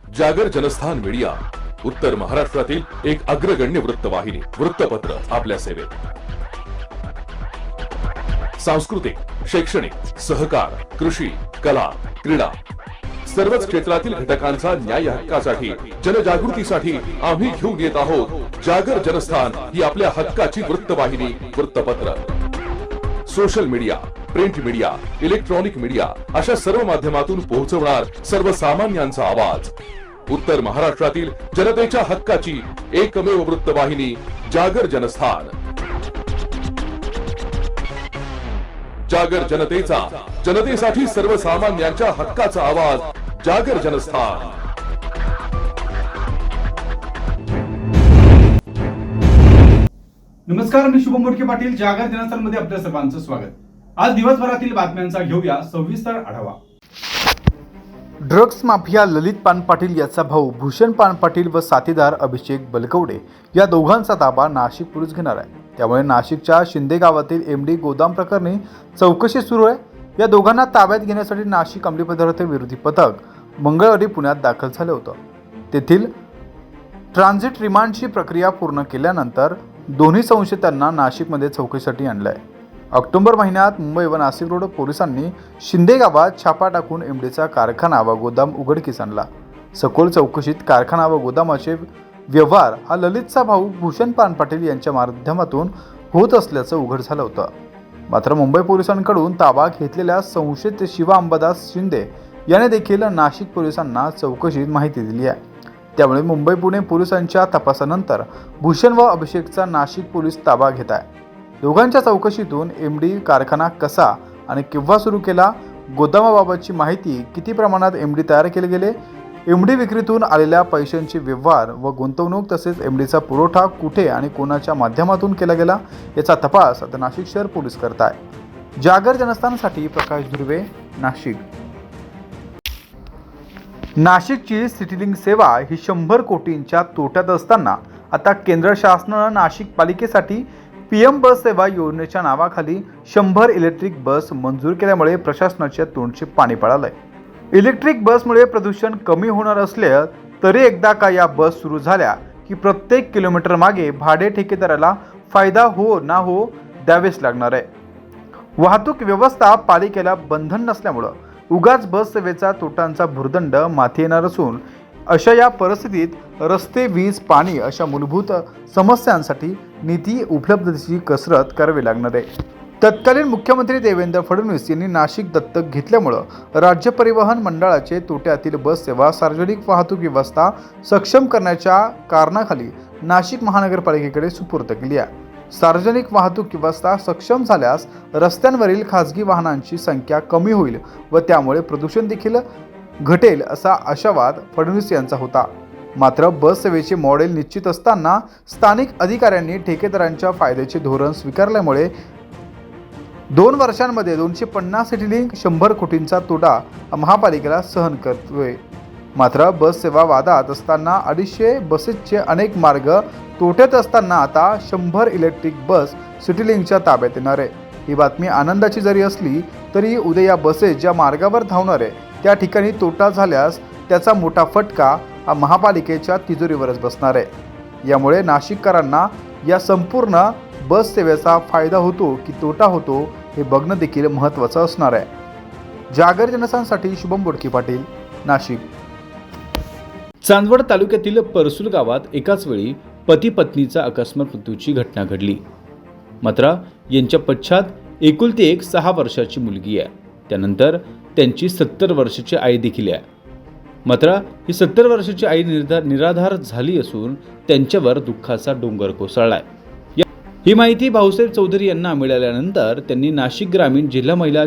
जागर जनस्थान मीडिया, उत्तर महाराष्ट्रातील एक अग्रगण्य वृत्तवाहिनी, वृत्तपत्र आपल्या सेवेत. सांस्कृतिक, शैक्षणिक, सहकार, कृषी, कला, क्रीडा सर्वच क्षेत्रातील घटकांचा न्याय हक्कासाठी, जनजागृतीसाठी आम्ही घेऊन येत आहोत जागर जनस्थान ही आपल्या हक्काची वृत्तवाहिनी, वृत्तपत्र. Social media, print media, electronic media अशा सर्व माध्यमातून पोहोचवणार सर्वसामान्यांचा आवाज. उत्तर महाराष्ट्रातील जनतेच्या हक्काची एकमेव वृत्तवाहिनी जागर जनस्थान. जागर जनतेचा, जनतेसाठी सर्वसामान्यांच्या हक्काचा आवाज, जागर जनस्थान. नमस्कार, मी शुभम मोडके पाटील. जागर जनस्थान मध्ये आपल्या सर्वांचं स्वागत. आज दिवसभरातील बातम्यांचा घेऊया सविस्तर आढावा. ड्रग्स माफिया ललित पानपाटील याचा भाऊ भूषण पानपाटील व साथीदार अभिषेक बलकवडे या दोघांचा ताबा नाशिक पोलीस घेणार आहे. त्यामुळे नाशिकच्या शिंदे गावातील एमडी गोदाम प्रकरणी चौकशी सुरू आहे. या दोघांना ताब्यात घेण्यासाठी नाशिक अंमली पदार्थ विरोधी पथक मंगळवारी पुण्यात दाखल झालं होतं. तेथील ट्रान्झिट रिमांडची प्रक्रिया पूर्ण केल्यानंतर दोन्ही संशयितांना नाशिकमध्ये चौकशीसाठी आणलं आहे. ऑक्टोबर महिन्यात मुंबई व नाशिक रोड पोलिसांनी शिंदे गावात छापा टाकून एमडीचा कारखाना व गोदाम उघडकीस आणला. सखोल चौकशीत कारखाना व गोदामाचे व्यवहार हा ललितचा भाऊ भूषण पानपाटील यांच्या माध्यमातून होत असल्याचं उघड झालं होतं. मात्र मुंबई पोलिसांकडून ताबा घेतलेल्या संशयित शिवा अंबादास शिंदे याने देखील नाशिक पोलिसांना चौकशीत माहिती दिली आहे. त्यामुळे मुंबई पुणे पोलिसांच्या तपासानंतर भूषण व अभिषेकचा नाशिक पोलीस ताबा घेत आहे. दोघांच्या चौकशीतून एमडी कारखाना कसा आणि केव्हा सुरू केला, गोदामाबाबतची माहिती, किती प्रमाणात एमडी तयार केले गेले, एमडी विक्रीतून आलेल्या पैशांचे व्यवहार व गुंतवणूक तसेच एमडीचा पुरवठा कुठे आणि कोणाच्या माध्यमातून केला गेला याचा तपास आता नाशिक शहर पोलीस करत आहे. जागर जनस्थानसाठी प्रकाश धुर्वे, नाशिक. नाशिकची सिटीलिंक सेवा ही 100 कोटींच्या तोट्यात असताना आता केंद्र शासनानं नाशिक पालिकेसाठी PM बस सेवा योजनेच्या नावाखाली 100 इलेक्ट्रिक बस मंजूर केल्यामुळे प्रशासनाच्या तोंडचे पाणी पळालंय. इलेक्ट्रिक बसमुळे प्रदूषण कमी होणार असले तरी एकदा का या बस सुरू झाल्या की प्रत्येक किलोमीटर मागे भाडे ठेकेदाराला फायदा हो ना हो द्यावेच लागणार आहे. वाहतूक व्यवस्था पालिकेला बंधन नसल्यामुळं उगाच बस सेवेचा तोटांचा भुर्दंड माथी येणार असून अशा या परिस्थितीत रस्ते, वीज, पाणी अशा मूलभूत समस्यांसाठी निधी उपलब्धतेची कसरत करावी लागणार आहे. तत्कालीन मुख्यमंत्री देवेंद्र फडणवीस यांनी नाशिक दत्तक घेतल्यामुळं राज्य परिवहन मंडळाचे तोट्यातील बस सेवा, सार्वजनिक वाहतूक व्यवस्था सक्षम करण्याच्या कारणाखाली नाशिक महानगरपालिकेकडे सुपूर्द केली आहे. सार्वजनिक वाहतूक व्यवस्था सक्षम झाल्यास रस्त्यांवरील खासगी वाहनांची संख्या कमी होईल व त्यामुळे प्रदूषण देखील घटेल असा आशावाद फडणवीस यांचा होता. मात्र बस सेवेचे मॉडेल निश्चित असताना स्थानिक अधिकाऱ्यांनी ठेकेदारांच्या फायद्याचे धोरण स्वीकारल्यामुळे 2 वर्षांमध्ये 250 सिटीलिंक 100 कोटींचा तोटा महापालिकेला सहन करतोय. मात्र बस सेवा वादात असताना 250 बसेसचे अनेक मार्ग तोट्यात असताना आता 100 इलेक्ट्रिक बस सिटीलिंकच्या ताब्यात येणार आहे. ही बातमी आनंदाची जरी असली तरी उद्या या बसेस ज्या मार्गावर धावणार आहे त्या ठिकाणी तोटा झाल्यास त्याचा मोठा फटका हा महापालिकेच्या तिजोरीवरच बसणार आहे. यामुळे नाशिककरांना या संपूर्ण बस सेवेचा फायदा होतो की तोटा होतो हे बघणं देखील महत्त्वाचं असणार आहे. जागर जनस्थानसाठी शुभम मोडके पाटील, नाशिक. चांदवड तालुक्यातील परसूल गावात एकाच वेळी पती पत्नीचा अकस्मात मृत्यूची घटना घडली. मात्र यांच्या पश्चात एकुलती एक 6 वर्षाची मुलगी आहे. त्यानंतर त्यांची 70 वर्षाची आई देखील आहे. मात्र ही 70 वर्षाची आई निराधार झाली असून त्यांच्यावर दुःखाचा डोंगर कोसळलाय. ही माहिती भाऊसाहेब चौधरी यांना मिळाल्यानंतर त्यांनी नाशिक ग्रामीण जिल्हा महिला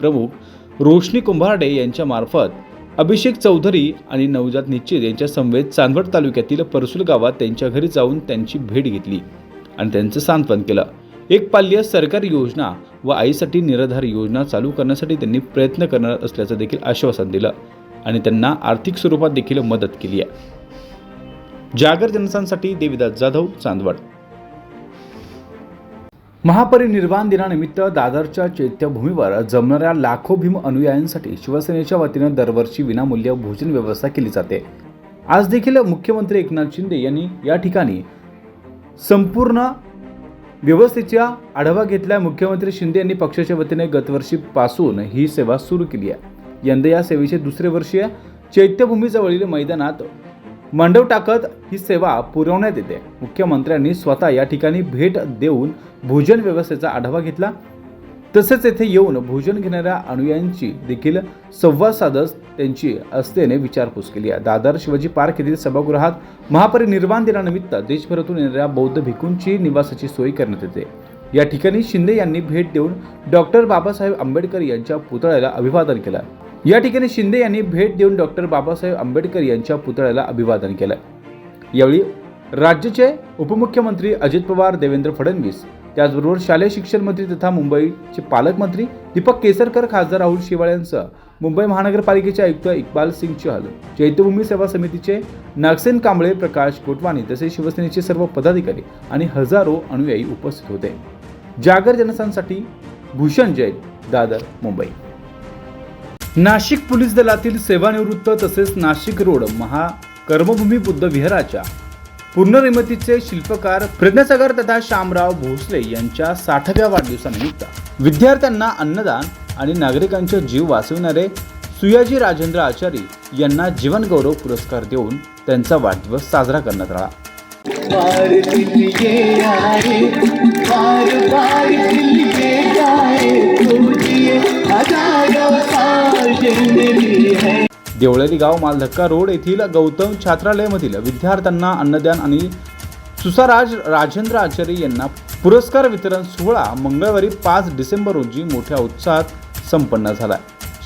प्रमुख रोशनी कुंभारडे यांच्या मार्फत अभिषेक चौधरी आणि नवजात निश्चित यांच्या समवेत चांदवड तालुक्यातील परसूल गावात त्यांच्या घरी जाऊन त्यांची भेट घेतली आणि त्यांचं सांत्वन केलं. एक पाल्य सरकारी योजना व आईसाठी निराधार योजना चालू करण्यासाठी त्यांनी प्रयत्न करणार असल्याचं देखील आश्वासन दिलं आणि त्यांना आर्थिक स्वरूपात देखील मदत केली आहे. जागर जनस्थानसाठी देविदास जाधव, चांदवड. महापरिनिर्वाण दिनानिमित्त दादरच्या चैत्यभूमीवर जमणाऱ्या लाखो भीम अनुयायांसाठी शिवसेनेच्या वतीनं दरवर्षी विनामूल्य भोजन व्यवस्था केली जाते. आज देखील मुख्यमंत्री एकनाथ शिंदे यांनी या ठिकाणी संपूर्ण व्यवस्थेचा आढावा घेतला. मुख्यमंत्री शिंदे यांनी पक्षाच्या वतीने गतवर्षीपासून ही सेवा सुरू केली आहे. यंदा या सेवेचे दुसरे वर्ष आहे. चैत्यभूमीजवळील मैदानात मंडप टाकत ही सेवा पुरवण्यात येते. मुख्यमंत्र्यांनी स्वतः या ठिकाणी भेट देऊन भोजन व्यवस्थेचा आढावा घेतला. तसेच येथे येऊन भोजन घेणाऱ्या अनुयायांची देखील संवाद साधत त्यांची असतेने विचारपूस केली आहे. दादर शिवाजी पार्क येथील सभागृहात महापरिनिर्वाण दिनानिमित्त देशभरातून येणाऱ्या बौद्ध भिक्खूंची निवासाची सोय करण्यात येते. या ठिकाणी शिंदे यांनी भेट देऊन डॉक्टर बाबासाहेब आंबेडकर यांच्या पुतळ्याला अभिवादन केलं. या ठिकाणी शिंदे यांनी भेट देऊन डॉक्टर बाबासाहेब आंबेडकर यांच्या पुतळ्याला अभिवादन केलं. यावेळी राज्याचे उपमुख्यमंत्री अजित पवार, देवेंद्र फडणवीस, त्याचबरोबर शालेय शिक्षण मंत्री तथा मुंबईचे पालकमंत्री दीपक केसरकर, खासदार राहुल शेवाळे यांसह मुंबई महानगरपालिकेचे आयुक्त इक्बाल सिंग चहल, चैत्यभूमी सेवा समितीचे नागसेन कांबळे, प्रकाश कोटवानी तसेच शिवसेनेचे सर्व पदाधिकारी आणि हजारो अनुयायी उपस्थित होते. जागर जनस्थानसाठी भूषण जैन, दादर, मुंबई. नाशिक पोलीस दलातील सेवानिवृत्त तसेच नाशिक रोड महाकर्मभूमी बुद्ध विहाराच्या पुनर्निर्मितीचे शिल्पकार प्रज्ञासागर तथा शामराव भोसले यांच्या 60व्या वाढदिवसानिमित्त विद्यार्थ्यांना अन्नदान आणि नागरिकांचे जीव वाचविणारे सुयाजी राजेंद्र आचारी यांना जीवनगौरव पुरस्कार देऊन त्यांचा वाढदिवस साजरा करण्यात आला. देवळाली गाव मालधक्का रोड येथील गौतम छात्रालयामधील विद्यार्थ्यांना अन्नदान आणि सुसाराज राजेंद्र आचार्य यांना पुरस्कार वितरण सोहळा मंगळवारी 5 डिसेंबर रोजी मोठ्या उत्साहात संपन्न झाला.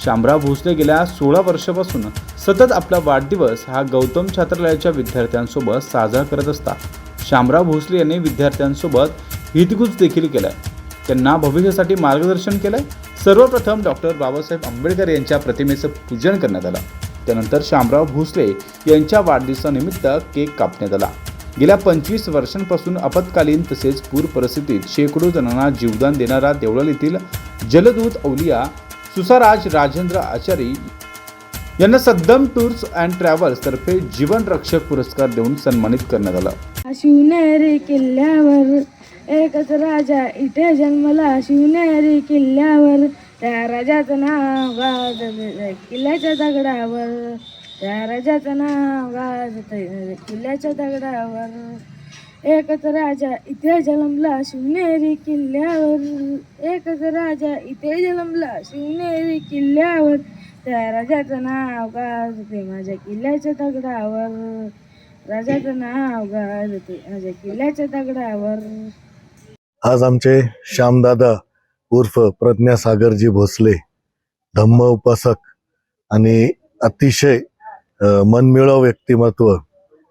शामराव भोसले गेल्या 16 वर्षापासून सतत आपला वाढदिवस हा गौतम छात्रालयाच्या विद्यार्थ्यांसोबत साजरा करत असतात. शामराव भोसले यांनी विद्यार्थ्यांसोबत हितगुज देखील केलाय. त्यांना भविष्यासाठी मार्गदर्शन केलंय. सर्वप्रथम डॉक्टर बाबासाहेब आंबेडकर यांच्या प्रतिमेचं पूजन करण्यात आलं. त्यानंतर शामराव भोसले यांच्या वाढदिवसानिमित्त केक कापण्यात आला. गेल्या 25 वर्षांपासून आपत्कालीन तसेच पूर परिस्थितीत शेकडो जणांना जीवदान देणारा देवळालीतील जलदूत औलिया सुसाराज राजेंद्र आचारी यांना सद्दाम टूर्स अँड ट्रॅव्हल्स तर्फे जीवन रक्षक पुरस्कार देऊन सन्मानित करण्यात आला. शिवनेरी किल्ल्यावर एकच राजा इथे जन्मला, शिवनेरी किल्ल्यावर त्या राजाचं नाव गाजत किल्ल्याच्या दगडावर, त्या राजाचं नाव गाजत किल्ल्याच्या दगडावर. एकच राजा इथे जन्मला शिवनेरी किल्ल्यावर, एकच राजा इथे जन्मला शिवनेरी किल्ल्यावर, त्या राजाचं नाव गाजते माझ्या किल्ल्याच्या दगडावर, राजाचं नाव गाजते माझ्या किल्ल्याच्या दगडावर. आज आमचे श्यामदादा उर्फ प्रज्ञासागरजी भोसले, धम्म उपासक आणि अतिशय मनमिळाऊ व्यक्तिमत्व,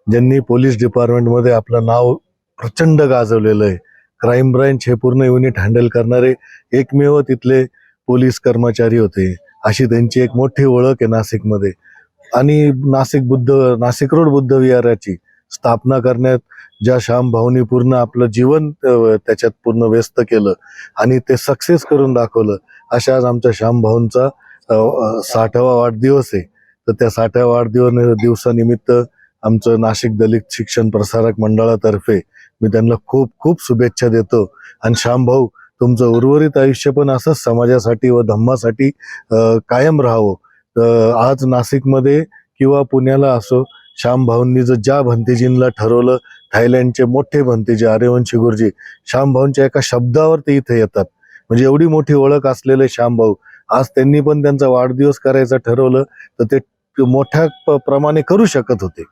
ज्यांनी पोलीस डिपार्टमेंटमध्ये आपलं नाव प्रचंड गाजवलेलं आहे. क्राईम ब्रँच हे पूर्ण युनिट हँडल करणारे एकमेव तिथले पोलीस कर्मचारी होते. अशी त्यांची एक मोठी ओळख आहे नाशिकमध्ये. आणि नाशिक रोड बुद्ध विहाराची स्थापना करण्यात ज्या श्यामभाऊनी पूर्ण आपलं जीवन त्याच्यात पूर्ण व्यस्त केलं आणि ते सक्सेस करून दाखवलं, अशा आज आमच्या श्यामभाऊंचा 60वा वाढदिवस आहे. तर त्या 60व्या दिवसानिमित्त आमचं नाशिक दलित शिक्षण प्रसारक मंडळातर्फे मी त्यांना खूप खूप शुभेच्छा देतो. आणि श्यामभाऊ, तुमचं उर्वरित आयुष्य पण असंच समाजासाठी व धम्मासाठी कायम राहावं. आज नाशिकमध्ये किंवा पुण्याला असो, श्यामभाऊंनी ज्या भंतेजींना ठरवलं, थायलंडचे मोठे भंतेजी आर्यवंशी गुरुजी, श्यामभाऊंच्या एका शब्दावर ते इथे येतात. म्हणजे एवढी मोठी ओळख असलेले श्यामभाऊ, आज त्यांनी पण त्यांचा वाढदिवस करायचं ठरवलं तर ते मोठ्या प्रमाणे करू शकत होते.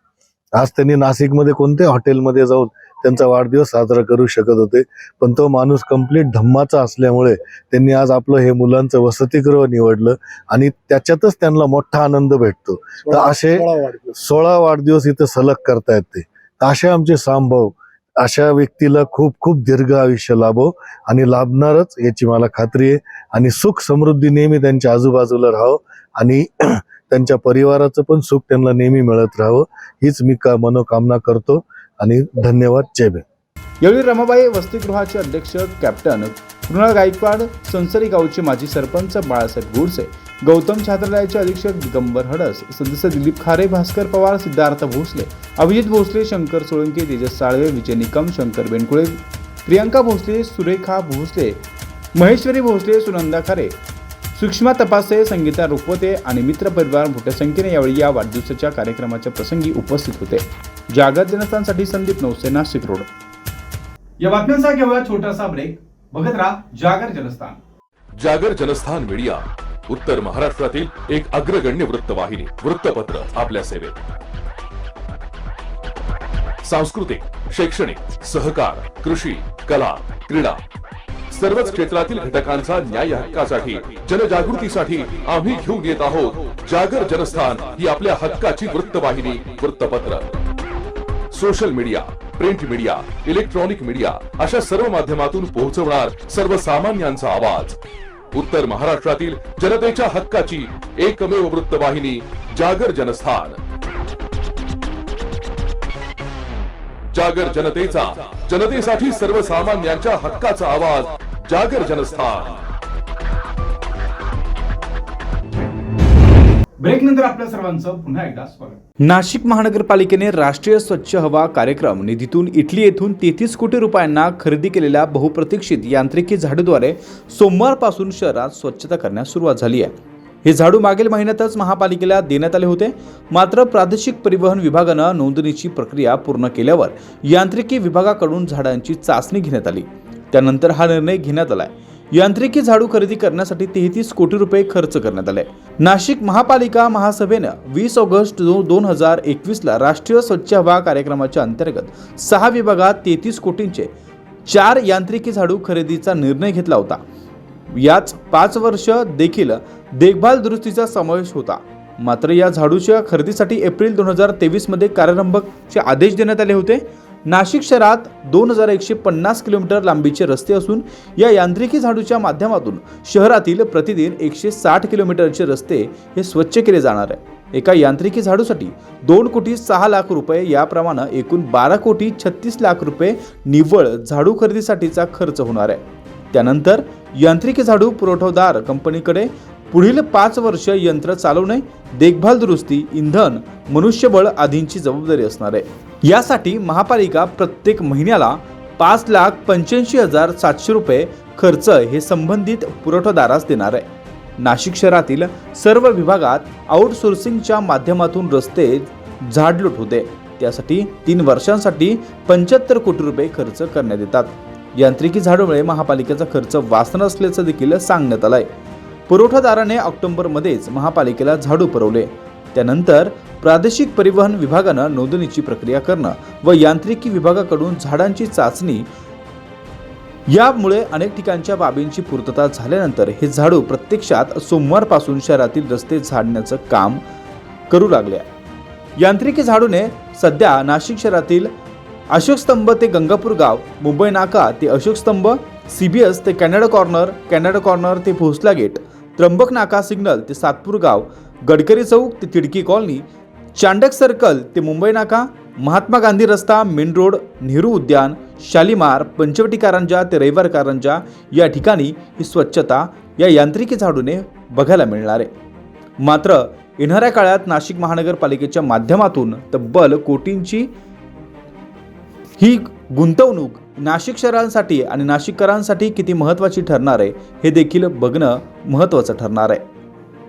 आज त्यांनी नाशिकमध्ये कोणत्या हॉटेलमध्ये जाऊन त्यांचा वाढदिवस साजरा करू शकत होते, पण तो माणूस कंप्लीट धम्माचा असल्यामुळे त्यांनी आज आपलं हे मुलांचं वसतिगृह निवडलं आणि त्याच्यातच त्यांना मोठा आनंद भेटतो. तर असे 16 वाढदिवस इथं सलग करतायत ते. असे आमचे श्यामभाऊ, अशा व्यक्तीला खूप खूप दीर्घ आयुष्य लाभो आणि लाभणारच याची मला खात्री आहे. आणि सुख समृद्धी नेहमी त्यांच्या आजूबाजूला राहावं आणि त्यांच्या परिवाराचं पण सुख त्यांना नेहमी मिळत राहावं, हीच मी मनोकामना करतो. आणि धन्यवाद. जय भीम. यावेळी रमाबाई वसतिगृहाचे अध्यक्ष कॅप्टन कृणाल गायकवाड, संसरी गावचे माजी सरपंच बाळासाहेब गोडसे, गौतम छात्रालयाचे अधीक्षक दिगंबर हडस, सदस्य दिलीप खारे, भास्कर पवार, सिद्धार्थ भोसले, अभिजित भोसले, शंकर सोळंके, तेजस साळवे, विजय निकम, शंकर बेनकुळे, प्रियंका भोसले, सुरेखा भोसले, महेश्वरी भोसले, सुनंदा खारे, सुषमा तपासे, संगीता रुखवते आणि मित्र परिवार मोठ्या संख्येने यावेळी या वाढदिवसाच्या कार्यक्रमाच्या प्रसंगी उपस्थित होते. जागर जनस्थानसाठी संदीप नवसे, नाशिक रोड. या बातम्यांचा घेऊया छोटासा ब्रेक. बघत राहा जागर जनस्थान. जागर जनस्थान मीडिया उत्तर महाराष्ट्रातील एक अग्रगण्य वृत्तवाहिनी, वृत्तपत्र आपल्या सेवेत. सांस्कृतिक, शैक्षणिक, सहकार, कृषी, कला, क्रीडा सर्वच क्षेत्रातील घटकांचा न्याय हक्कासाठी, जनजागृतीसाठी आम्ही घेऊन येत आहोत जागर जनस्थान ही आपल्या हक्काची वृत्तवाहिनी, वृत्तपत्र. Social media, print media, electronic media अशा सर्व माध्यमातून पोहोचवणार सर्वसामान्यांचा आवाज. उत्तर महाराष्ट्रातील जनतेच्या हक्काची एकमेव वृत्तवाहिनी जागर जनस्थान. जागर जनतेचा, जनतेसाठी सर्वसामान्यांच्या हक्काचा आवाज जागर जनस्थान. ब्रेक नंतर आपल्या सर्वांचं पुन्हा एकदा स्वागत. नाशिक महानगरपालिकेने राष्ट्रीय स्वच्छ हवा कार्यक्रम निधीतून इटली येथून 33 कोटी रुपयांना खरेदी केलेल्या बहुप्रतीक्षित यांत्रिकी झाडूद्वारे सोमवारपासून शहरात स्वच्छता करण्यास सुरुवात झाली आहे. हे झाडू मागील महिन्यातच महापालिकेला देण्यात आले होते. मात्र प्रादेशिक परिवहन विभागानं नोंदणीची प्रक्रिया पूर्ण केल्यावर यांत्रिकी विभागाकडून झाडांची चाचणी घेण्यात आली. त्यानंतर हा निर्णय घेण्यात आलाय. यांत्रिकी झाडू खरेदी करण्यासाठी 33 कोटी रुपये खर्च करण्यात आले. नाशिक महापालिका महासभेनं 20 ऑगस्ट 2021 ला राष्ट्रीय स्वच्छ हवा कार्यक्रमाच्या अंतर्गत 6 विभागात 33 कोटींचे 4 यांत्रिकी झाडू खरेदीचा निर्णय घेतला होता. याच 5 वर्ष देखील देखभाल दुरुस्तीचा समावेश होता. मात्र या झाडूच्या खरेदीसाठी एप्रिल 2023 मध्ये कार्यारंभाचे आदेश देण्यात आले होते. नाशिक शहरात 2150 किलोमीटर लांबीचे रस्ते असून या यांत्रिकी झाडूच्या माध्यमातून शहरातील प्रतिदिन 160 किलोमीटरचे रस्ते हे स्वच्छ केले जाणार आहे. एका यांत्रिकी झाडूसाठी 2 कोटी 6 लाख रुपये याप्रमाणे एकूण 12 कोटी 36 लाख रुपये निव्वळ झाडू खरेदीसाठीचा खर्च होणार आहे. त्यानंतर यांत्रिकी झाडू पुरवठादार कंपनीकडे पुढील 5 वर्ष यंत्र चालवणे, देखभाल दुरुस्ती, इंधन, मनुष्यबळ आदींची जबाबदारी असणार आहे. यासाठी महापालिका प्रत्येक महिन्याला 5,85,700 रुपये खर्च हे संबंधित पुरवठादारास देणार आहे. नाशिक शहरातील सर्व विभागात आउटसोर्सिंगच्या माध्यमातून रस्ते झाडलोट होते. त्यासाठी 3 वर्षांसाठी 75 कोटी रुपये खर्च करण्यात येतात. यांत्रिकी झाडूमुळे महापालिकेचा खर्च वाचणार असल्याचं देखील सांगण्यात आलंय. पुरवठादाराने ऑक्टोबरमध्येच महापालिकेला झाडू पुरवले. त्यानंतर प्रादेशिक परिवहन विभागानं नोंदणीची प्रक्रिया करणं व यांत्रिकी विभागाकडून झाडांची चाचणी यामुळे अनेक ठिकाणच्या बाबींची पूर्तता झाल्यानंतर हे झाडू प्रत्यक्षात सोमवारपासून शहरातील रस्ते झाडण्याचं काम करू लागले. यांत्रिकी झाडूने सध्या नाशिक शहरातील अशोकस्तंभ ते गंगापूर गाव, मुंबई नाका ते अशोकस्तंभ, CBS ते कॅनडा कॉर्नर ते भोसला गेट, त्र्यंबक नाका सिग्नल ते सातपूर गाव, गडकरी चौक ते तिडकी कॉलनी, चांडक सर्कल ते मुंबई नाका, महात्मा गांधी रस्ता, मेन रोड, नेहरू उद्यान, शालीमार, पंचवटी कारंजा ते रविवार कारंजा या ठिकाणी ही स्वच्छता या यांत्रिकी झाडूने बघायला मिळणार आहे. मात्र येणाऱ्या काळात नाशिक महानगरपालिकेच्या माध्यमातून तब्बल कोटींची ही गुंतवणूक नाशिक शहरांसाठी आणि नाशिककरांसाठी किती महत्त्वाची ठरणार आहे हे देखील बघणं महत्त्वाचं ठरणार आहे.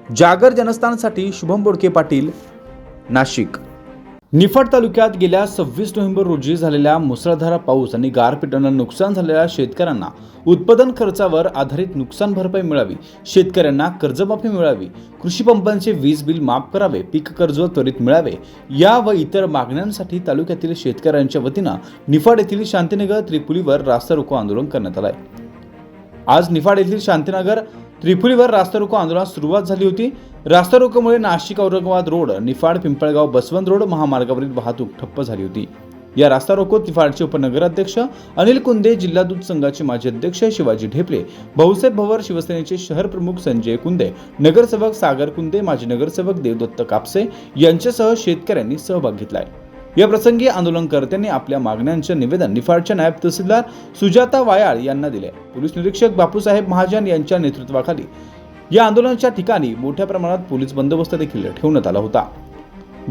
जागर जनस्थानसाठी शुभम बोडके पाटील, नाशिक. निफाड तालुक्यात गेल्या 26 नोव्हेंबर रोजी झालेल्या मुसळधार पाऊस आणि गारपिटीनं नुकसान झालेल्या शेतकऱ्यांना उत्पादन खर्चावर आधारित नुकसान भरपाई मिळावी, शेतकऱ्यांना कर्जमाफी मिळावी, कृषी पंपांचे वीज बिल माफ करावे, पीक कर्ज त्वरित मिळावे या व इतर मागण्यांसाठी तालुक्यातील शेतकऱ्यांच्या वतीनं निफाड येथील शांतीनगर त्रिपुलीवर रास्ता रोको आंदोलन करण्यात आलं आहे. आज निफाड येथील शांतीनगर त्रिपुलीवर रास्ता रोको आंदोलनास सुरुवात झाली होती. रास्ता रोकोमुळे नाशिक औरंगाबाद रोड, निफाड पिंपळगाव बसवंत रोड महामार्गावरील वाहतूक ठप्प झाली होती. या रास्ता रोकोत निफाडचे उपनगराध्यक्ष अनिल कुंदे, जिल्हा दूध संघाचे माजी अध्यक्ष शिवाजी ढेपले, भाऊसाहेब भवर, शिवसेनेचे शहर प्रमुख संजय कुंदे, नगरसेवक सागर कुंदे, माजी नगरसेवक देवदत्त कापसे यांच्यासह शेतकऱ्यांनी सहभाग घेतलाय. या प्रसंगी आंदोलनकर्त्यांनी आपल्या मागण्यांचे निवेदन निफाडच्या नायब तहसीलदार सुजाता वायाळ यांना दिले. पोलीस निरीक्षक बापूसाहेब महाजन यांच्या नेतृत्वाखाली या आंदोलनाच्या ठिकाणी मोठ्या प्रमाणात पोलीस बंदोबस्त देखील ठेवण्यात आला होता.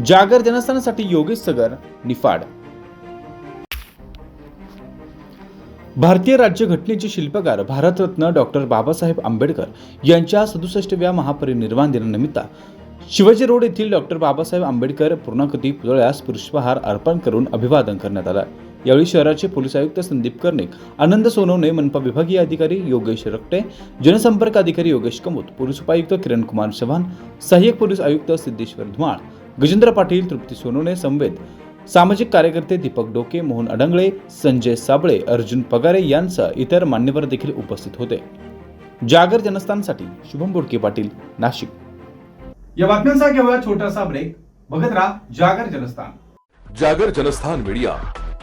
जागर जनस्थानासाठी योगेश सगर, निफाड. भारतीय राज्यघटनेचे शिल्पकार भारतरत्न डॉक्टर बाबासाहेब आंबेडकर यांच्या 67व्या महापरिनिर्वाण दिनानिमित्त शिवाजी रोड येथील डॉक्टर बाबासाहेब आंबेडकर पूर्णाकृती पुतळ्यास पुष्पहार अर्पण करून अभिवादन करण्यात आलं. यावेळी शहराचे पोलीस आयुक्त संदीप कर्णिक, आनंद सोनवणे, मनपा विभागीय अधिकारी योगेश रक्टे, जनसंपर्क अधिकारी योगेश कमोत, पोलीस उपायुक्त किरण कुमार चव्हाण, सहाय्यक पोलीस आयुक्त सिद्धेश्वर धुमाळ, गजेंद्र पाटील, तृप्ती सोनवणे, संवेद, सामाजिक कार्यकर्ते दीपक डोके, मोहन अडंगळे, संजय साबळे, अर्जुन पगारे यांसह इतर मान्यवर देखील उपस्थित होते. जागर जनस्थानसाठी शुभम बोडके पाटील, नाशिक. या बातम्यांचा घेऊया छोटासा ब्रेक. बघत राहा जागर जनस्थान. जागर जनस्थान मीडिया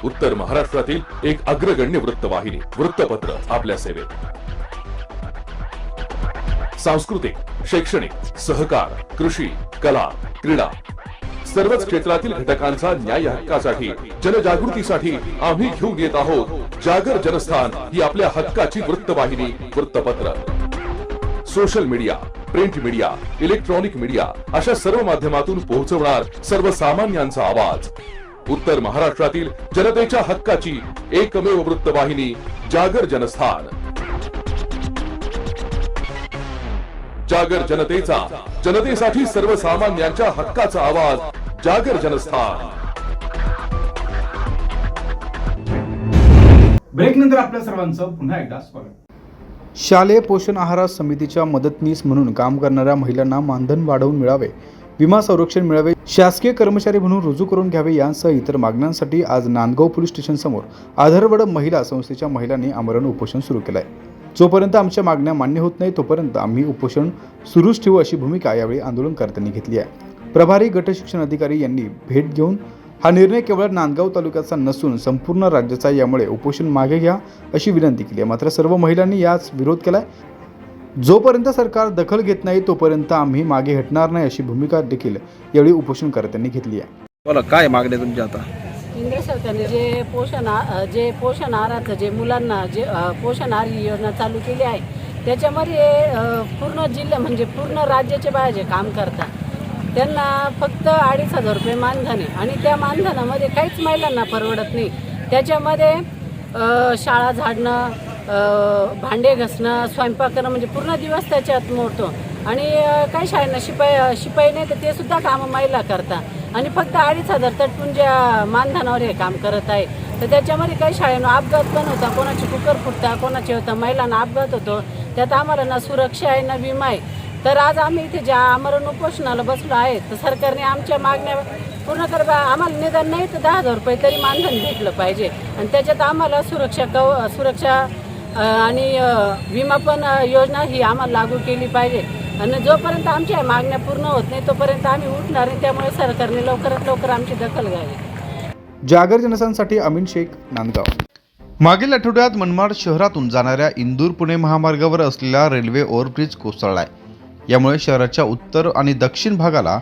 उत्तर महाराष्ट्रातील एक अग्रगण्य वृत्तवाहिनी, वृत्तपत्र आपल्या सेवेत. सांस्कृतिक, शैक्षणिक, सहकार, कृषी, कला, क्रीडा सर्वच क्षेत्रातील घटकांचा न्याय हक्कासाठी, जनजागृतीसाठी आम्ही घेऊन येत आहोत जागर जनस्थान ही आपल्या हक्काची वृत्तवाहिनी, वृत्तपत्र. Social media, print media, electronic media अशा सर्व माध्यमातून पोहोचवणार सर्वसामान्यांचा आवाज. उत्तर महाराष्ट्रातील जनतेच्या हक्काची एकमेव वृत्तवाहिनी जागर जनस्थान. जागर जनतेचा, जनतेसाठी सर्वसामान्यांच्या हक्काचा आवाज, जागर जनस्थान. ब्रेक नंतर आपल्या सर्वांचं पुन्हा एकदा स्वागत. शालेय पोषण आहार समितीच्या मदतनीस म्हणून काम करणाऱ्या महिलांना मानधन वाढवून मिळावे, विमा संरक्षण मिळावे, शासकीय कर्मचारी म्हणून रुजू करून घ्यावे यांसह इतर मागण्यांसाठी आज नांदगाव पोलीस स्टेशन समोर आधारवड महिला संस्थेच्या महिलांनी आमरण उपोषण सुरू केलं आहे. जोपर्यंत आमच्या मागण्या मान्य होत नाही तोपर्यंत आम्ही उपोषण सुरूच ठेवू अशी भूमिका यावेळी आंदोलनकर्त्यांनी घेतली आहे. प्रभारी गट शिक्षण अधिकारी यांनी भेट घेऊन हा निर्णय केवळ नांदगाव तालुक्याचा नसून संपूर्ण राज्याचा, यामुळे उपोषण मागे घ्या अशी विनंती केली आहे. मात्र सर्व महिलांनी याच विरोध केलाय. जोपर्यंत सरकार दखल घेत नाही तोपर्यंत आम्ही मागे हटणार नाही अशी भूमिका देखील यावेळी उपोषणकर्त्यांनी घेतली आहे. बोला, काय मागणी तुमची आता? केंद्र सरकारने जे पोषण आहाराचं जे मुलांना जे पोषण आहार ही योजना चालू केली आहे त्याच्यामध्ये पूर्ण जिल्हा म्हणजे पूर्ण राज्याचे बाया जे काम करतात त्यांना फक्त 2,500 रुपये मानधन आहे आणि त्या मानधनामध्ये काहीच महिलांना परवडत नाही. त्याच्यामध्ये शाळा झाडणं, भांडे घासणं, स्वयंपाक करणं म्हणजे पूर्ण दिवस त्याच्यात मोडतो. आणि काही शाळांना शिपाई नाही तर ते सुद्धा कामं महिला करतात आणि फक्त 2,500 तटपून ज्या मानधनावर हे काम करत आहे. तर त्याच्यामध्ये काही शाळांना अपघात पण होता, कोणाचे कुकर फुटता, कोणाचे होता, महिलांना अपघात होतो. त्यात आम्हाला ना सुरक्षा आहे ना विमा आहे. तर आज आम्ही इथे ज्या आमरण उपोषणाला बसलो आहे तर सरकारने आमच्या मागण्या पूर्ण करा. आम्हाला निदान नाही तर 10,000 रुपये तरी मानधन भेटलं पाहिजे आणि त्याच्यात आम्हाला सुरक्षा आणि विमा पण योजना ही आम्हाला लागू केली पाहिजे. आणि जोपर्यंत आमच्या मागण्या पूर्ण होत नाही तोपर्यंत आम्ही उठणार नाही. त्यामुळे सरकारने लवकरात लवकर आमची दखल घ्यावी. जागर जनस्थानसाठी अमीन शेख, नांदगाव. मागील आठवड्यात मनमाड शहरातून जाणाऱ्या इंदूर पुणे महामार्गावर असलेला रेल्वे ओव्हरब्रिज कोसळलाय. यामुळे शहराच्या उत्तर आणि दक्षिण भागाला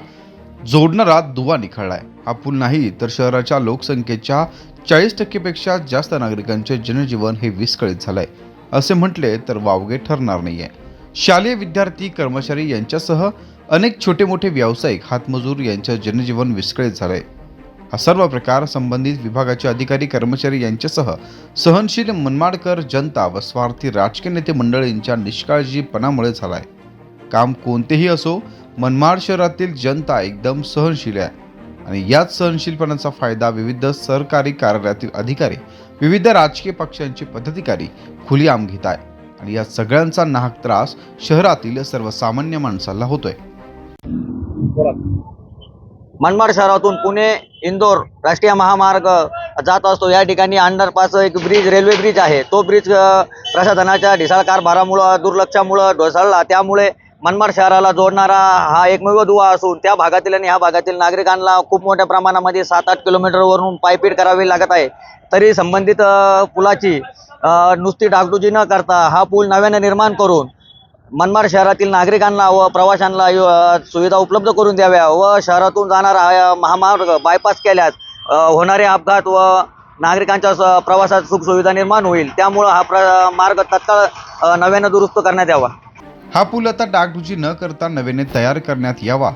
जोडणारा दुवा निखळलाय. हा पूल नाही तर शहराच्या लोकसंख्येच्या 40% जास्त नागरिकांचे जनजीवन हे विस्कळीत झालंय असे म्हटले तर वावगे ठरणार नाहीये. शालेय विद्यार्थी, कर्मचारी यांच्यासह अनेक छोटे मोठे व्यावसायिक, हातमजूर यांचे जनजीवन विस्कळीत झालंय. हा सर्व प्रकार संबंधित विभागाचे अधिकारी, कर्मचारी यांच्यासह सहनशील मनमाडकर जनता व स्वार्थी राजकीय नेते मंडळींच्या निष्काळजीपणामुळे झालाय. काम कोणतेही असो, मनमाड शहरातील जनता एकदम सहनशील आहे आणि याच सहनशीलपणाचा फायदा विविध सरकारी कार्यालयातील अधिकारी, विविध राजकीय पक्षांचे पदाधिकारी खुलेआम घेत आहे आणि या सगळ्यांचा नाहक त्रास शहरातील सर्वसामान्य माणसाला होतोय. मनमाड शहरातून पुणे इंदोर राष्ट्रीय महामार्ग जात असतो. या ठिकाणी अंडरपास एक ब्रिज, रेल्वे ब्रिज आहे. तो ब्रिज प्रशासनाच्या ढिसाळ कारभारामुळं, दुर्लक्षामुळं ढोसळला. त्यामुळे मनमाड शहराला जोडणारा हा एकमेव दुवा असून त्या भागातील आणि ह्या भागातील नागरिकांना खूप मोठ्या प्रमाणामध्ये 7-8 किलोमीटरवरून पायपीट करावी लागत आहे. तरी संबंधित पुलाची नुसती डागडुजी न करता हा पूल नव्याने निर्माण करून मनमाड शहरातील नागरिकांना व प्रवाशांना सुविधा उपलब्ध करून द्याव्या व शहरातून जाणारा महामार्ग बायपास केल्यास होणारे अपघात व नागरिकांच्या प्रवासात सुखसुविधा निर्माण होईल. त्यामुळं हा मार्ग तत्काळ नव्यानं दुरुस्त करण्यात यावा. हा पूल आता डागडुजी न करता नव्याने तयार करण्यात यावा.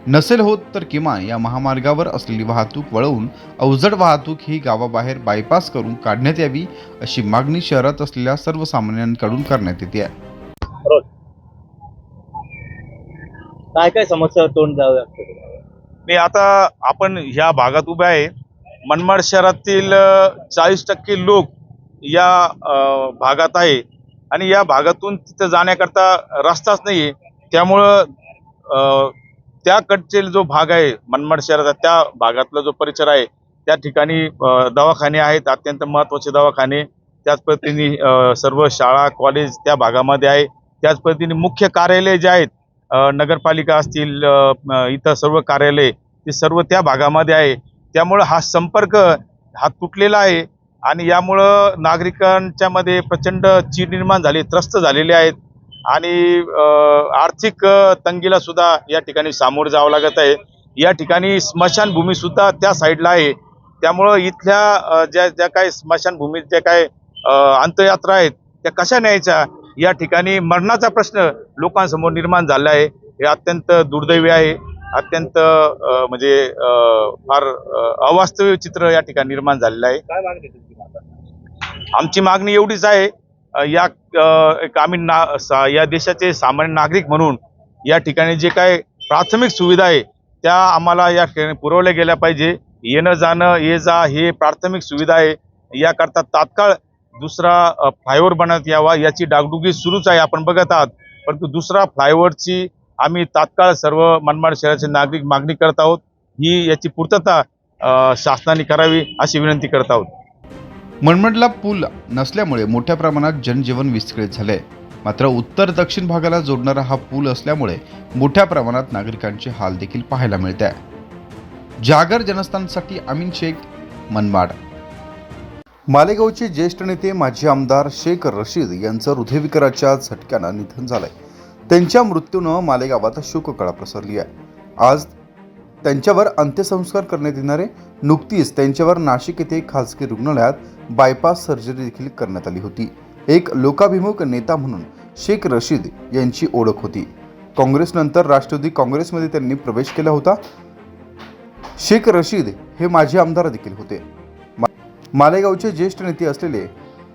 नसेल होत तर किमान या महामार्गावर असलेली वाहतूक वळवून अवजड वाहतूक ही गावाबाहेर बायपास करून काढण्यात यावी, अशी मागणी शहरात असलेल्या सर्वसामान्यांकडून करण्यात येते आहे. काय काय समस्या तोंड द्यावं लागतं? मी आता आपण ह्या भागात उभे आहे. मनमाड शहरातील 40% लोक या भागात आहे आणि या भागातून तिथं जाण्याकरता रस्ताच नाही आहे. त्यामुळं त्याकडचे जो भाग आहे मनमाड शहराचा, त्या भागातला जो परिसर आहे त्या ठिकाणी दवाखाने आहेत, अत्यंत महत्त्वाचे दवाखाने. त्याच पद्धतीने सर्व शाळा कॉलेज त्या भागामध्ये आहे. त्याच पद्धतीने मुख्य कार्यालय जे आहेत, नगरपालिका असतील, इतर सर्व कार्यालय ते सर्व त्या भागामध्ये आहे. त्यामुळं हा संपर्क हा तुटलेला आहे आणि यामुळं नागरिकांच्या मध्ये प्रचंड चीड निर्माण झाली, त्रस्त झालेले आहेत आणि आर्थिक तंगीला सुद्धा या ठिकाणी सामोरं जावं लागत आहे. या ठिकाणी स्मशानभूमी सुद्धा त्या साईडला आहे. त्यामुळं इथल्या ज्या काही स्मशानभूमीत ज्या काय अंत्ययात्रा आहेत त्या कशा न्यायच्या, या ठिकाणी मरणाचा प्रश्न लोकांसमोर निर्माण झाला आहे. हे अत्यंत दुर्दैवी आहे. अत्यंत म्हणजे फार अवास्तविक चित्र या ठिकाणी निर्माण झालेलं आहे. काय मागणी तुमची? आमची मागणी एवढीच आहे, आम्ही या देशाचे सामान्य नागरिक म्हणून या ठिकाणी जे काय प्राथमिक सुविधा आहे त्या आम्हाला या ठिकाणी पुरवल्या गेल्या पाहिजे. येणं जाणं ये जा हे प्राथमिक सुविधा आहे. याकरता तात्काळ दुसरा फ्लायओव्हर बनवण्यात यावा. याची डागडुगी सुरूच आहे, आपण बघत आहात. परंतु दुसरा फ्लायओव्हरची आम्ही तात्काळ सर्व मनमाड शहराचे नागरिक मागणी करत आहोत. याची पूर्तता शासनाने करावी अशी विनंती करत आहोत. मनमाडला पूल नसल्यामुळे मोठ्या प्रमाणात जनजीवन विस्कळीत झाले. मात्र उत्तर दक्षिण भागाला जोडणारा हा पूल असल्यामुळे मोठ्या प्रमाणात नागरिकांचे हाल देखील पाहायला मिळत आहे. जागर जनस्थानसाठी अमीन शेख, मनमाड. मालेगावचे ज्येष्ठ नेते माजी आमदार शेख रशीद यांचं हृदयविकाराच्या झटक्यानं निधन झालंय. त्यांच्या मृत्यूनं मालेगावात शोककळा पसरली आहे. आज त्यांच्यावर अंत्यसंस्कार करण्यात येणार आहे. नुकतीच त्यांच्यावर नाशिक येथे खासगी रुग्णालयात बायपास सर्जरी देखील करण्यात आली होती. एक लोकाभिमुख नेता म्हणून शेख रशीद यांची ओळख होती. काँग्रेसनंतर राष्ट्रवादी काँग्रेसमध्ये त्यांनी प्रवेश केला होता. शेख रशीद हे माजी आमदार देखील होते. मालेगावचे ज्येष्ठ नेते असलेले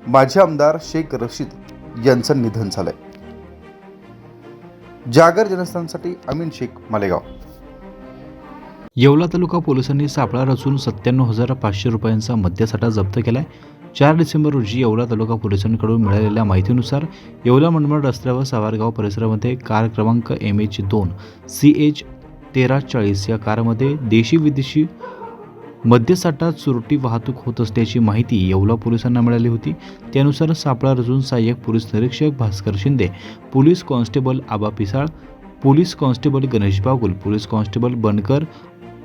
माजी आमदार शेख रशीद यांचं निधन झालंय. जागर जनस्थानसाठी अमीन शेख, मालेगाव. येवला तालुका पोलिसांनी सापळा रचून 97,500 रुपयांचा मद्यसाठा जप्त केलाय. 4 डिसेंबर रोजी येवला तालुका पोलिसांकडून मिळालेल्या माहितीनुसार येवला मनमाड रस्त्यावर सावरगाव परिसरामध्ये कार क्रमांक MH2 CH 1340 या कारमध्ये देशी विदेशी मद्यसाठा चोरटी वाहतूक होत असल्याची माहिती येवला पोलिसांना मिळाली होती. त्यानुसार सापळा रचून सहाय्यक पोलीस निरीक्षक Bhaskar Shinde, police constable Aba Pisal, police constable Ganesh Bagul, police constable Bankar,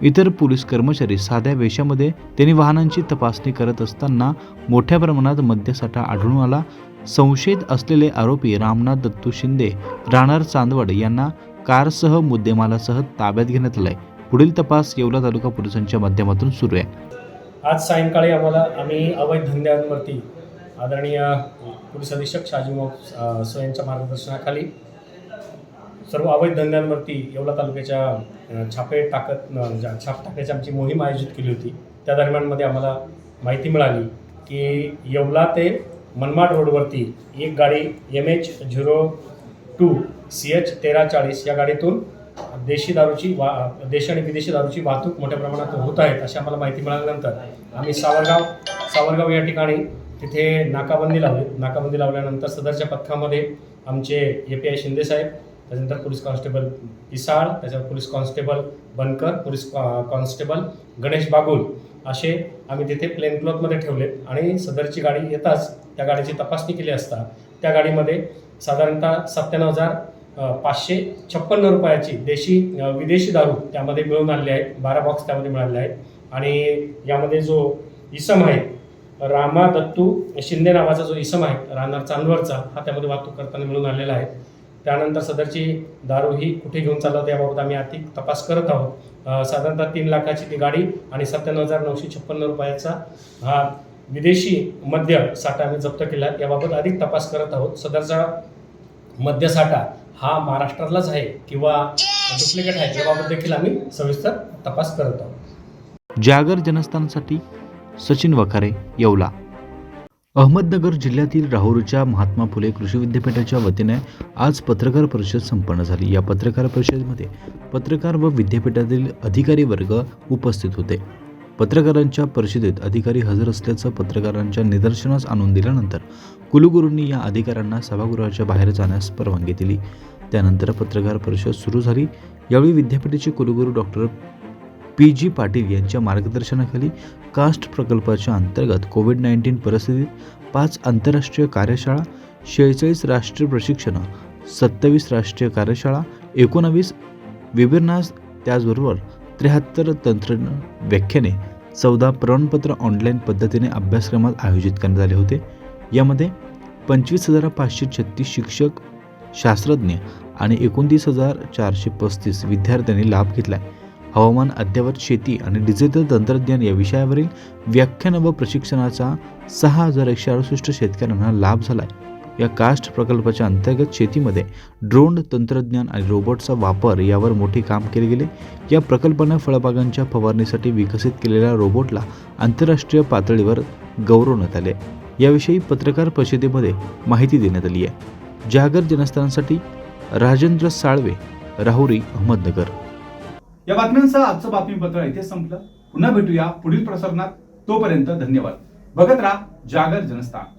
इतर पोलीस कर्मचारी साध्या वेशामध्ये त्यांनी वाहनांची तपासणी करत असताना मोठ्या प्रमाणात मद्यसाठा आढळून आला. संशयित असलेले आरोपी रामनाथ दत्तू शिंदे, राहणार चांदवड यांना कारसह मुद्देमालासह ताब्यात घेण्यात आलाय. पुढील तपास येवला तालुका पोलिसांच्या माध्यमातून सुरू आहे. आज सायंकाळी आम्ही अवैध धंद्यांवरती आदरणीय पोलीस अधीक्षक शाजीभाऊ सो यांच्या मार्गदर्शनाखाली सर्व अवैध धंद्यांवरती येवला तालुक्याच्या छाप टाकण्याची आमची मोहीम आयोजित केली होती. त्या दरम्यानमध्ये आम्हाला माहिती मिळाली की येवला ते मनमाड रोडवरती एक गाडी MH02 CH 1340 या गाडीतून देशी आणि विदेशी दारूची वाहतूक मोठ्या प्रमाणात होत आहेत अशी आम्हाला माहिती मिळाल्यानंतर आम्ही सावरगाव या ठिकाणी तिथे नाकाबंदी लावल्यानंतर सदरच्या पथकामध्ये आमचे API शिंदे साहेब, त्याच्यानंतर पोलीस कॉन्स्टेबल पिसाळ, त्याच्यावर पोलीस कॉन्स्टेबल बनकर, पोलीस कॉन्स्टेबल गणेश बागुल असे आम्ही तिथे प्लेन क्लॉथमध्ये ठेवले आणि सदरची गाडी येताच त्या गाडीची तपासणी केली असता त्या गाडीमध्ये साधारणतः 57,556 रुपयाची विदेशी दारू त्यामध्ये मिळून आलेली आहे. 12 बॉक्स त्यामध्ये मिळाले आहेत आणि यामध्ये जो इसम आहे रामा दत्तू शिंदे नावाचा जो इसम आहे राहणार चांदवडचा हा त्यामध्ये वाहतूक करताना मिळून आलेला आहे. त्यानंतर सदरची दारू ही कुठे घेऊन चालवते याबाबत आम्ही आर्थिक तपास करत आहोत साधारणतः 3 लाखाची ती गाडी आणि 97,956 रुपयाचा हा विदेशी मद्य साठा आम्ही जप्त केला. याबाबत अधिक तपास करत आहोत. सदरचा मद्य साठा हा महाराष्ट्रातलाच आहे किंवा डुप्लिकेट आहे याबाबत देखील आम्ही सविस्तर तपास करत आहोत. जागर जनस्थानसाठी सचिन वखारे, येवला. अहमदनगर जिल्ह्यातील राहुरीच्या महात्मा फुले कृषी विद्यापीठाच्या वतीने आज पत्रकार परिषद संपन्न झाली. या पत्रकार परिषदेमध्ये पत्रकार व विद्यापीठातील अधिकारी वर्ग उपस्थित होते. पत्रकारांच्या परिषदेत अधिकारी हजर असल्याचं पत्रकारांच्या निदर्शनास आणून दिल्यानंतर कुलगुरूंनी या अधिकाऱ्यांना सभागृहाच्या बाहेर जाण्यास परवानगी दिली. त्यानंतर पत्रकार परिषद सुरू झाली. यावेळी विद्यापीठाचे कुलगुरू डॉक्टर PG पाटील यांच्या मार्गदर्शनाखाली कास्ट प्रकल्पाच्या अंतर्गत कोविड-19 परिस्थितीत 5 आंतरराष्ट्रीय कार्यशाळा, 46 राष्ट्रीय प्रशिक्षण, 27 राष्ट्रीय कार्यशाळा, 19 वेबिनार्स, त्याचबरोबर 73 तंत्रज्ञान व्याख्याने, 14 प्रमाणपत्र ऑनलाईन पद्धतीने अभ्यासक्रमात आयोजित करण्यात आले होते. यामध्ये 25,536 शिक्षक, शास्त्रज्ञ आणि 29,435 विद्यार्थ्यांनी लाभ घेतला. हवामान, अद्ययावत शेती आणि डिजिटल तंत्रज्ञान या विषयावरील व्याख्यान व प्रशिक्षणाचा 6,168 शेतकऱ्यांना लाभ झाला. या कास्ट प्रकल्पाच्या अंतर्गत शेतीमध्ये ड्रोन तंत्रज्ञान आणि रोबोटचा वापर यावर मोठे काम केले गेले. या प्रकल्पाने फळबागांच्या फवारणीसाठी विकसित केलेल्या रोबोटला आंतरराष्ट्रीय पातळीवर गौरवण्यात आले. याविषयी पत्रकार परिषदेमध्ये माहिती देण्यात आली आहे. जागर जनस्थानसाठी राजेंद्र साळवे, राहुरी, अहमदनगर. या बातम्यांसह आजचं बातमीपत्र इथे संपलं. पुन्हा भेटूया पुढील प्रसारणात. तोपर्यंत धन्यवाद. बघत राहा जागर जनस्थान.